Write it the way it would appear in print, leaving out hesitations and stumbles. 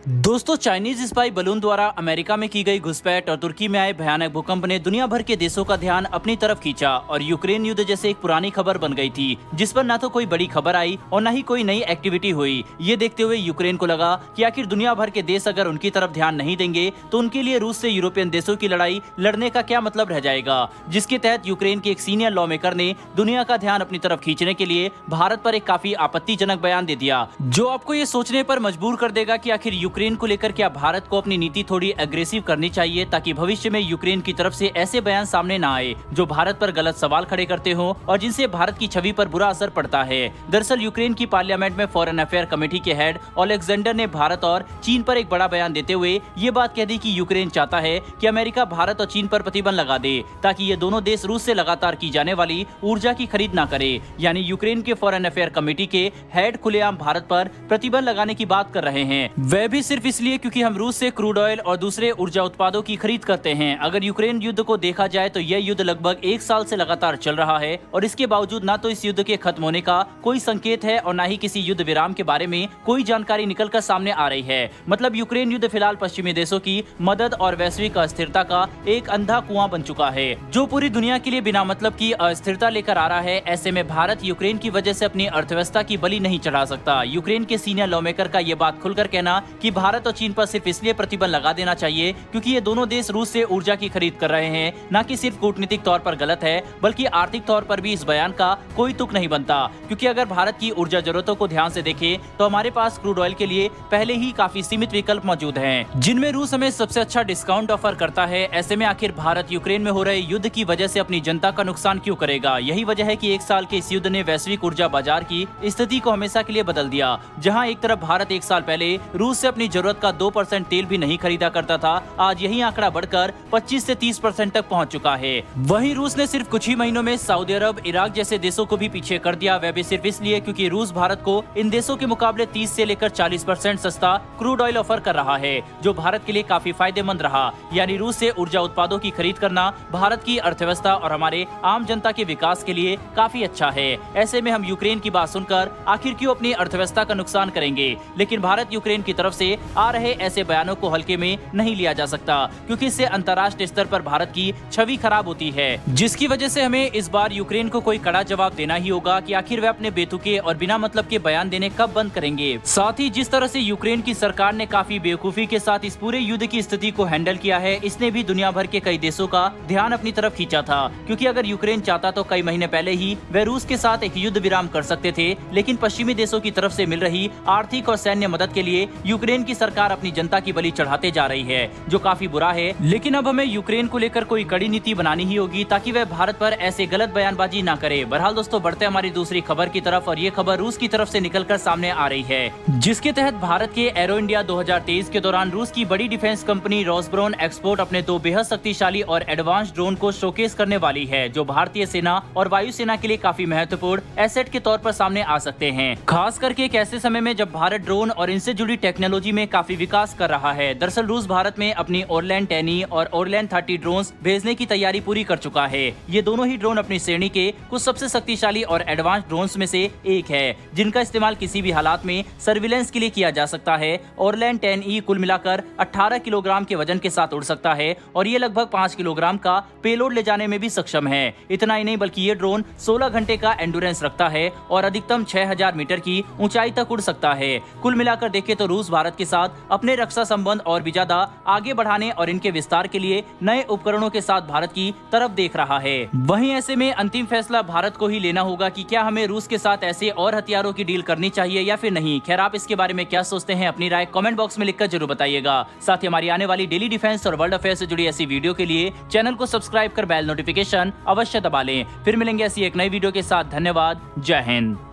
दोस्तों, Chinese spy balloon द्वारा America में की गई घुसपैठ और तुर्की में आए भयानक भूकंप ने दुनिया भर के देशों का ध्यान अपनी तरफ खींचा और यूक्रेन युद्ध जैसे एक पुरानी खबर बन गई थी, जिस पर न तो कोई बड़ी खबर आई और न ही कोई नई एक्टिविटी हुई। ये देखते हुए यूक्रेन को लगा कि आखिर दुनिया भर के देश अगर उनकी तरफ ध्यान नहीं देंगे तो उनके लिए रूस से यूरोपियन देशों की लड़ाई लड़ने का क्या मतलब रह जाएगा। जिसके तहत यूक्रेन के एक सीनियर लॉ मेकर ने दुनिया का ध्यान अपनी तरफ खींचने के लिए भारत पर एक काफी आपत्तिजनक बयान दे दिया, जो आपको ये सोचने पर मजबूर कर देगा कि आखिर यूक्रेन को लेकर क्या भारत को अपनी नीति थोड़ी एग्रेसिव करनी चाहिए, ताकि भविष्य में यूक्रेन की तरफ से ऐसे बयान सामने न आए जो भारत पर गलत सवाल खड़े करते हो और जिनसे भारत की छवि पर बुरा असर पड़ता है। दरअसल यूक्रेन की पार्लियामेंट में फॉरेन अफेयर कमेटी के हेड ओलेक्जेंडर ने भारत और चीन पर एक बड़ा बयान देते हुए ये बात कह दी कि यूक्रेन चाहता है कि अमेरिका भारत और चीन पर प्रतिबंध लगा दे, ताकि ये दोनों देश रूस से लगातार की जाने वाली ऊर्जा की खरीद न करे। यानी यूक्रेन के फॉरेन अफेयर कमेटी के हेड खुलेआम भारत पर प्रतिबंध लगाने की बात कर रहे हैं, वह भी सिर्फ इसलिए क्योंकि हम रूस से क्रूड ऑयल और दूसरे ऊर्जा उत्पादों की खरीद करते हैं। अगर यूक्रेन युद्ध को देखा जाए तो यह युद्ध लगभग 1 साल से लगातार चल रहा है और इसके बावजूद न तो इस युद्ध के खत्म होने का कोई संकेत है और न ही किसी युद्ध विराम के बारे में कोई जानकारी निकलकर सामने आ रही है। मतलब यूक्रेन युद्ध फिलहाल पश्चिमी देशों की मदद और वैश्विक अस्थिरता का एक अंधा कुआं बन चुका है, जो पूरी दुनिया के लिए बिना मतलब की अस्थिरता लेकर आ रहा है। ऐसे में भारत यूक्रेन की वजह से अपनी अर्थव्यवस्था की बलि नहीं चढ़ा सकता। यूक्रेन के सीनियर लॉ मेकर का ये बात खुलकर कहना कि भारत और चीन पर सिर्फ इसलिए प्रतिबंध लगा देना चाहिए क्योंकि ये दोनों देश रूस से ऊर्जा की खरीद कर रहे हैं, न कि सिर्फ कूटनीतिक तौर पर गलत है बल्कि आर्थिक तौर पर भी इस बयान का कोई तुक नहीं बनता। क्योंकि अगर भारत की ऊर्जा जरूरतों को ध्यान से देखें तो हमारे पास क्रूड ऑयल के लिए पहले ही काफी सीमित विकल्प मौजूद हैं, जिनमें रूस हमें सबसे अच्छा डिस्काउंट ऑफर करता है। ऐसे में आखिर भारत यूक्रेन में हो रहे युद्ध की वजह से अपनी जनता का नुकसान क्यों करेगा? यही वजह है कि 1 साल के इस युद्ध ने वैश्विक ऊर्जा बाजार की स्थिति को हमेशा के लिए बदल दिया। जहाँ एक तरफ भारत 1 साल पहले रूस से अपनी जरूरत का 2% तेल भी नहीं खरीदा करता था, आज यही आंकड़ा बढ़कर 25 से 30% तक पहुंच चुका है। वहीं रूस ने सिर्फ कुछ ही महीनों में सऊदी अरब, इराक जैसे देशों को भी पीछे कर दिया, वह भी सिर्फ इसलिए क्योंकि रूस भारत को इन देशों के मुकाबले 30 से लेकर 40% सस्ता क्रूड ऑयल ऑफर कर रहा है, जो भारत के लिए काफी फायदेमंद रहा। यानी रूस से ऊर्जा उत्पादों की खरीद करना भारत की अर्थव्यवस्था और हमारे आम जनता के विकास के लिए काफी अच्छा है। ऐसे में हम यूक्रेन की बात सुनकर आखिर क्यों अपनी अर्थव्यवस्था का नुकसान करेंगे? लेकिन भारत यूक्रेन की तरफ से आ रहे ऐसे बयानों को हल्के में नहीं लिया जा सकता, क्योंकि इससे अंतर्राष्ट्रीय स्तर पर भारत की छवि खराब होती है, जिसकी वजह से हमें इस बार यूक्रेन को कोई कड़ा जवाब देना ही होगा कि आखिर वे अपने बेतुके और बिना मतलब के बयान देने कब बंद करेंगे। साथ ही जिस तरह से यूक्रेन की सरकार ने काफी बेवकूफी के साथ इस पूरे युद्ध की स्थिति को हैंडल किया है, इसने भी दुनिया भर के कई देशों का ध्यान अपनी तरफ खींचा था। क्योंकि अगर यूक्रेन चाहता तो कई महीने पहले ही वे रूस के साथ एक युद्ध विराम कर सकते थे, लेकिन पश्चिमी देशों की तरफ से मिल रही आर्थिक और सैन्य मदद के लिए यूक्रेन की सरकार अपनी जनता की बलि चढ़ाते जा रही है, जो काफी बुरा है। लेकिन अब हमें यूक्रेन को लेकर कोई कड़ी नीति बनानी ही होगी ताकि वह भारत पर ऐसे गलत बयानबाजी ना करे। बहरहाल दोस्तों, बढ़ते हमारी दूसरी खबर की तरफ, और ये खबर रूस की तरफ से निकलकर सामने आ रही है, जिसके तहत भारत के एरो इंडिया 2023 के दौरान रूस की बड़ी डिफेंस कंपनी रोसब्रोन एक्सपोर्ट अपने 2 बेहद शक्तिशाली और एडवांस ड्रोन को शोकेस करने वाली है, जो भारतीय सेना और वायुसेना के लिए काफी महत्वपूर्ण एसेट के तौर पर सामने आ सकते हैं, खास करके एक ऐसे समय में जब भारत ड्रोन और इनसे जुड़ी टेक्नोलॉजी में काफी विकास कर रहा है। दरअसल रूस भारत में अपनी ओरलैंड 10 और ओरलैंड 30 ड्रोन्स भेजने की तैयारी पूरी कर चुका है। ये दोनों ही ड्रोन अपनी श्रेणी के कुछ सबसे शक्तिशाली और एडवांस ड्रोन्स में से एक है, जिनका इस्तेमाल किसी भी हालात में सर्विलेंस के लिए किया जा सकता है। ओरलैंड 10 कुल मिलाकर 18 किलोग्राम के वजन के साथ उड़ सकता है और ये लगभग 5 किलोग्राम का पेलोड ले जाने में भी सक्षम है। इतना ही नहीं बल्कि ये ड्रोन 16 घंटे का एंडुरेंस रखता है और अधिकतम 6000 मीटर की ऊंचाई तक उड़ सकता है। कुल मिलाकर देखें तो रूस भारत के साथ अपने रक्षा संबंध और भी ज्यादा आगे बढ़ाने और इनके विस्तार के लिए नए उपकरणों के साथ भारत की तरफ देख रहा है। वहीं ऐसे में अंतिम फैसला भारत को ही लेना होगा कि क्या हमें रूस के साथ ऐसे और हथियारों की डील करनी चाहिए या फिर नहीं। खैर, आप इसके बारे में क्या सोचते हैं, अपनी राय कमेंट बॉक्स में लिखकर जरूर बताइएगा। साथ ही हमारी आने वाली डेली डिफेंस और वर्ल्ड अफेयर से जुड़ी ऐसी वीडियो के लिए चैनल को सब्सक्राइब कर बेल नोटिफिकेशन अवश्य दबा लें। फिर मिलेंगे ऐसी एक नई वीडियो के साथ। धन्यवाद। जय हिंद।